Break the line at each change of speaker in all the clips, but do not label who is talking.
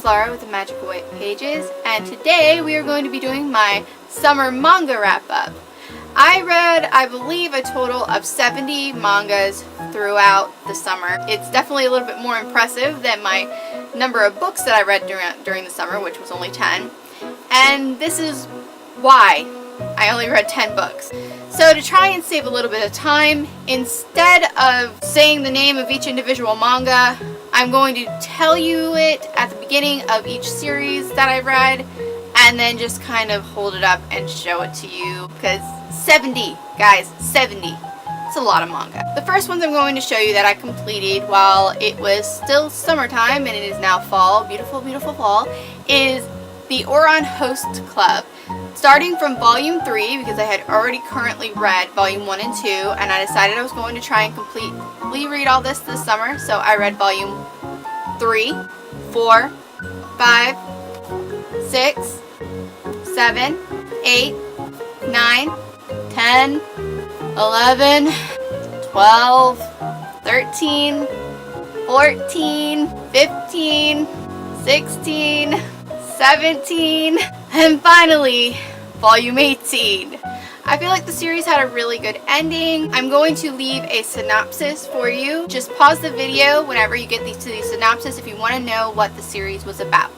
Laura with the Magical White Pages, and today we are going to be doing my summer manga wrap-up. I read, I believe, a total of 70 mangas throughout the summer. It's definitely a little bit more impressive than my number of books that I read during the summer, which was only 10. And this is why I only read 10 books. So to try and save a little bit of time, instead of saying the name of each individual manga, I'm going to tell you it at the beginning of each series that I read, and then just kind of hold it up and show it to you, because 70, guys, 70. It's a lot of manga. The first ones I'm going to show you that I completed while it was still summertime and it is now fall, beautiful, beautiful fall, is the Ouran Host Club. Starting from volume 3, because I had already currently read volume 1 and 2, and I decided I was going to try and completely read all this summer, so I read volume 3, 4, 5, 6, 7, 8, 9, 10, 11, 12, 13, 14, 15, 16, 17, and finally, volume 18. I feel like the series had a really good ending. I'm going to leave a synopsis for you. Just pause the video whenever you get to the synopsis if you want to know what the series was about.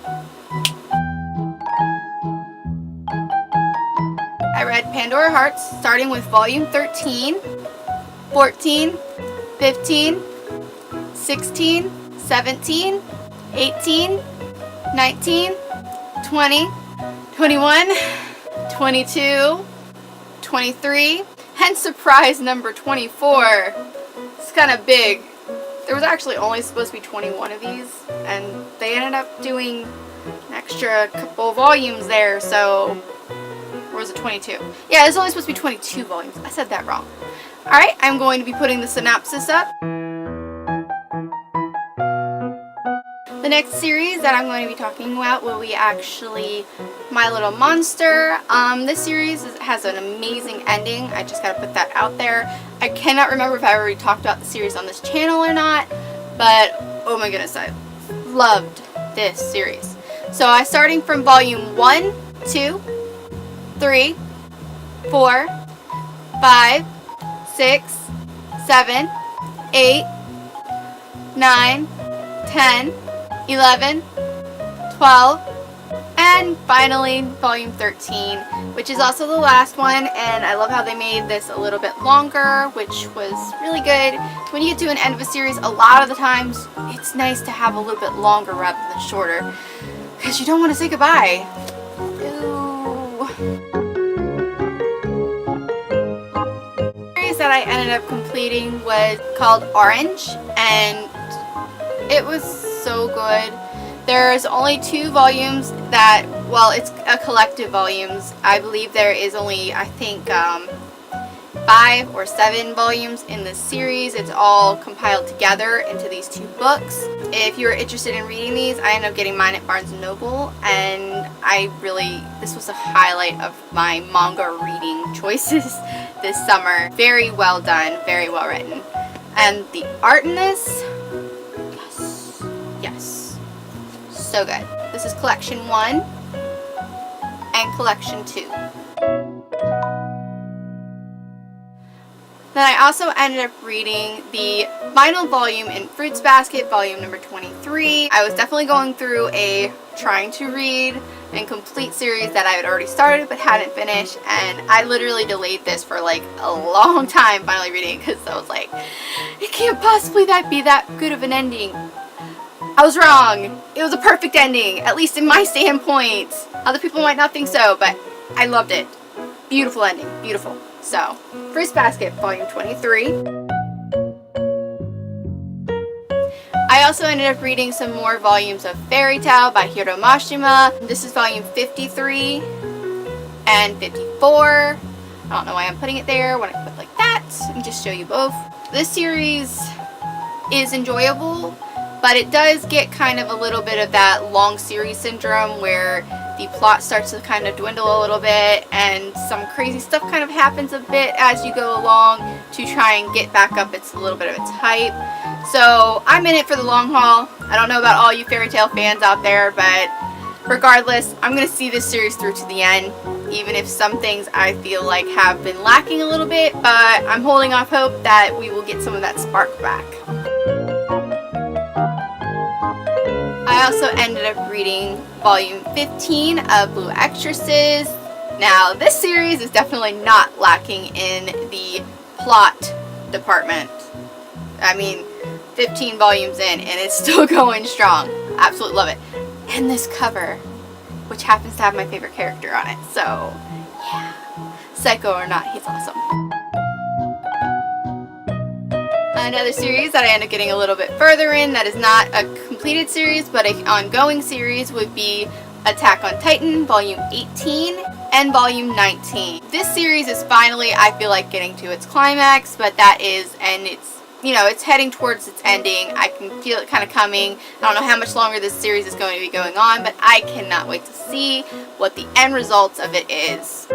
I read Pandora Hearts starting with volume 13, 14, 15, 16, 17, 18, 19, 20, 21, 22, 23, and surprise number 24. It's kind of big. There was actually only supposed to be 21 of these, and they ended up doing an extra couple volumes there, so, or was it 22? Yeah, there's only supposed to be 22 volumes. I said that wrong. Alright, I'm going to be putting the synopsis up. The next series that I'm going to be talking about will be actually My Little Monster. This series has an amazing ending. I just gotta put that out there. I cannot remember if I already talked about the series on this channel or not, but oh my goodness, I loved this series. So I starting from volume 1, 2, 3, 4, 5, 6, 7, 8, 9, 10, 11, 12, and finally volume 13, which is also the last one, and I love how they made this a little bit longer, which was really good. When you get to an end of a series, a lot of the times it's nice to have a little bit longer rather than shorter, because you don't want to say goodbye. Ooh. The series that I ended up completing was called Orange, and it was so good. There's only 2 volumes that, well, it's a collective volumes. I believe there is only, I think, 5 or 7 volumes in this series. It's all compiled together into these 2 books. If you're interested in reading these, I ended up getting mine at Barnes & Noble, and this was a highlight of my manga reading choices this summer. Very well done, very well written. And the art in this, yes, so good. This is collection 1 and collection 2. Then I also ended up reading the final volume in Fruits Basket, volume number 23. I was definitely going through a trying to read and complete series that I had already started but hadn't finished, and I literally delayed this for like a long time finally reading, because I was like, it can't possibly be that good of an ending. I was wrong. It was a perfect ending, at least in my standpoint. Other people might not think so, but I loved it. Beautiful ending. Beautiful. So, Fruits Basket, volume 23. I also ended up reading some more volumes of Fairy Tale by Hiro Mashima. This is volume 53 and 54. I don't know why I'm putting it there when I put it like that. Let me just show you both. This series is enjoyable, but it does get kind of a little bit of that long series syndrome where the plot starts to kind of dwindle a little bit and some crazy stuff kind of happens a bit as you go along. to try and get back up a little bit of its hype. So I'm in it for the long haul. I don't know about all you fairy tale fans out there, but regardless, I'm going to see this series through to the end, even if some things I feel like have been lacking a little bit, but I'm holding off hope that we will get some of that spark back. I also ended up reading volume 15 of Blue Exorcist. Now, this series is definitely not lacking in the plot department. I mean, 15 volumes in and it's still going strong. Absolutely love it. And this cover, which happens to have my favorite character on it. So, yeah. Psycho or not, he's awesome. Another series that I end up getting a little bit further in that is not a completed series but an ongoing series would be Attack on Titan Volume 18 and Volume 19. This series is finally, I feel like, getting to its climax, but that is, and it's, you know, it's heading towards its ending. I can feel it kind of coming. I don't know how much longer this series is going to be going on, but I cannot wait to see what the end results of it is.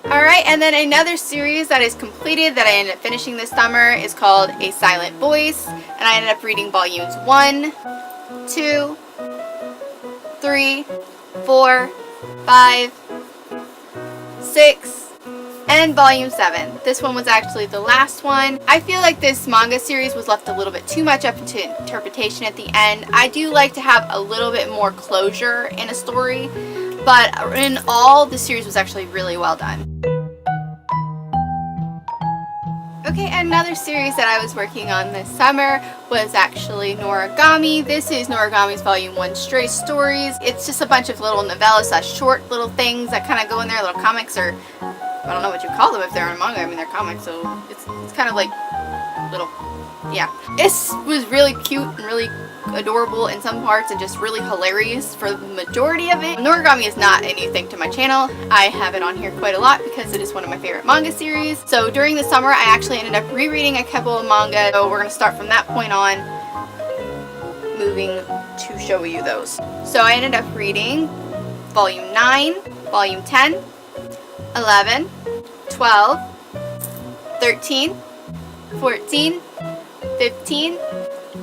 Alright, and then another series that is completed that I ended up finishing this summer is called A Silent Voice, and I ended up reading volumes 1, 2, 3, 4, 5, 6, and volume 7. This one was actually the last one. I feel like this manga series was left a little bit too much up to interpretation at the end. I do like to have a little bit more closure in a story, but in all, the series was actually really well done. Okay, another series that I was working on this summer was actually Noragami. This is Noragami's Volume 1 Stray Stories. It's just a bunch of little novellas / short little things that kind of go in there, little comics, or I don't know what you call them if they're in manga. I mean, they're comics, so it's kind of like little, yeah. This was really cute and really adorable in some parts and just really hilarious for the majority of it. Noragami is not a new thing to my channel. I have it on here quite a lot because it is one of my favorite manga series. So during the summer I actually ended up rereading a couple of manga, so we're going to start from that point on, moving to show you those. So I ended up reading Volume 9, Volume 10, 11, 12, 13, 14, 15,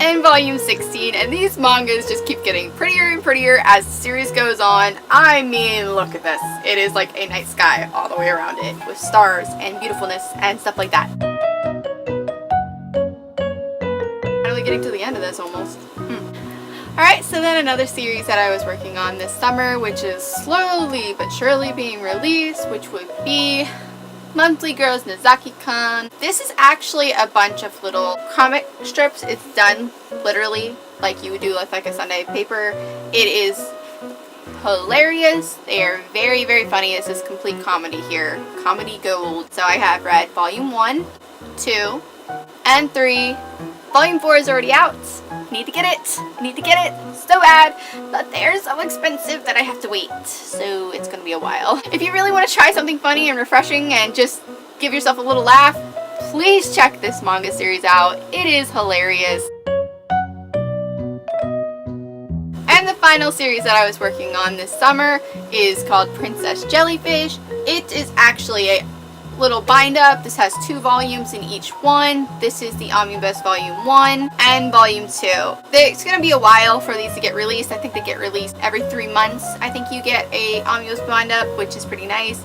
and Volume 16, and these mangas just keep getting prettier and prettier as the series goes on. I mean, look at this. It is like a night sky all the way around it with stars and beautifulness and stuff like that. Finally getting to the end of this almost. Alright, so then another series that I was working on this summer, which is slowly but surely being released, which would be Monthly Girls Nozaki-kun. This is actually a bunch of little comic strips. It's done literally like you would do with like a Sunday paper. It is hilarious. They are very, very funny. This is complete comedy here. Comedy gold. So I have read Volume 1, 2, and 3. Volume 4 is already out. Need to get it. Need to get it so bad, but they're so expensive that I have to wait. So it's gonna be a while. If you really want to try something funny and refreshing and just give yourself a little laugh, please check this manga series out. It is hilarious. And the final series that I was working on this summer is called Princess Jellyfish. It is actually a little bind up. This has 2 volumes in each one. This is the Omnibus Volume 1 and Volume 2. It's going to be a while for these to get released. I think they get released every 3 months. I think you get a Omnibus bind up, which is pretty nice.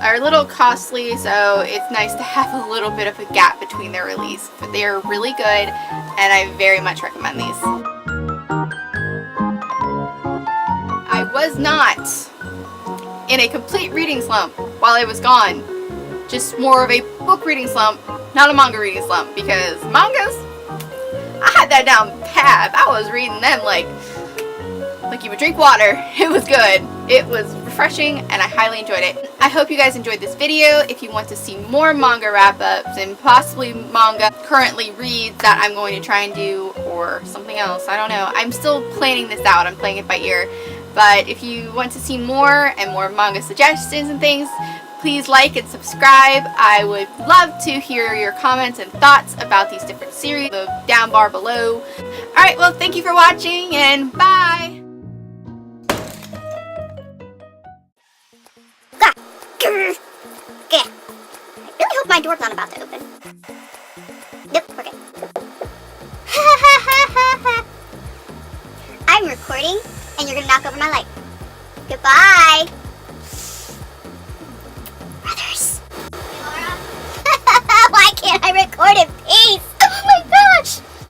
Are a little costly, so it's nice to have a little bit of a gap between their release. But they're really good, and I very much recommend these. I was not in a complete reading slump while I was gone. Just more of a book reading slump, not a manga reading slump, because mangas, I had that down pat. I was reading them like you would drink water. It was good. It was refreshing and I highly enjoyed it. I hope you guys enjoyed this video. If you want to see more manga wrap-ups and possibly manga currently reads that I'm going to try and do or something else, I don't know. I'm still planning this out. I'm playing it by ear. But if you want to see more and more manga suggestions and things, please like and subscribe. I would love to hear your comments and thoughts about these different series down bar below. Alright, well, thank you for watching and bye!
Yeah. my door's not about to open. Nope, we're good. I'm recording, and you're gonna knock over my light. Goodbye. Brothers. Why can't I record it